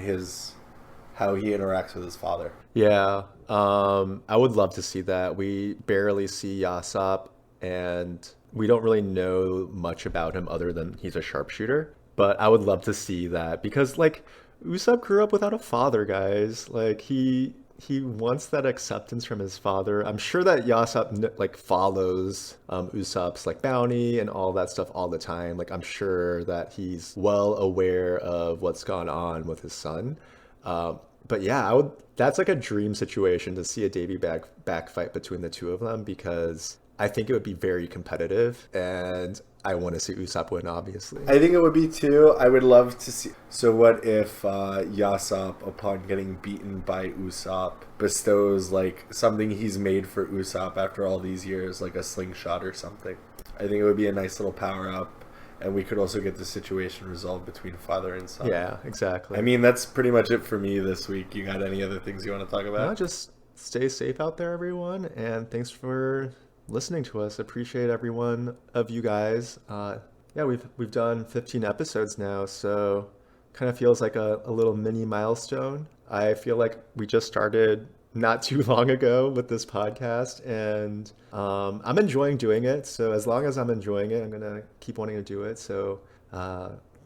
how he interacts with his father.
Yeah, I would love to see that. We barely see Usopp, and we don't really know much about him other than he's a sharpshooter. But I would love to see that because, like, Usopp grew up without a father, guys. Like, he wants that acceptance from his father. I'm sure that Usopp like follows Usopp's like bounty and all that stuff all the time. Like, I'm sure that he's well aware of what's gone on with his son. But yeah, that's like a dream situation to see a Davy back fight between the two of them because I think it would be very competitive. And I want to see Usopp win, obviously.
I think it would be too. I would love to see. So what if Usopp, upon getting beaten by Usopp, bestows like something he's made for Usopp after all these years, like a slingshot or something? I think it would be a nice little power up, and we could also get the situation resolved between father and son.
Yeah, exactly.
I mean, that's pretty much it for me this week. You got any other things you want to talk about?
No, just stay safe out there, everyone, and thanks for listening to us. Appreciate every one of you guys. Yeah, we've done 15 episodes now, so kind of feels like a little mini milestone. I feel like we just started not too long ago with this podcast, and I'm enjoying doing it. So as long as I'm enjoying it, I'm gonna keep wanting to do it. So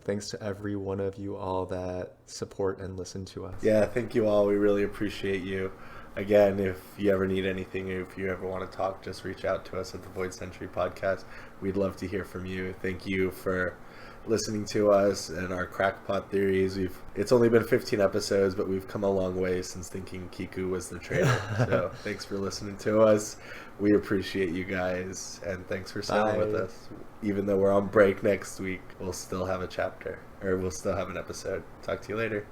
thanks to every one of you all that support and listen to us.
Yeah, thank you all. We really appreciate you. Again, if you ever need anything, if you ever want to talk, just reach out to us at the Void Century Podcast. We'd love to hear from you. Thank you for listening to us and our crackpot theories. It's only been 15 episodes, but we've come a long way since thinking Kiku was the traitor. So thanks for listening to us. We appreciate you guys, and thanks for staying with us. Even though we're on break next week, we'll still have a chapter, or we'll still have an episode. Talk to you later.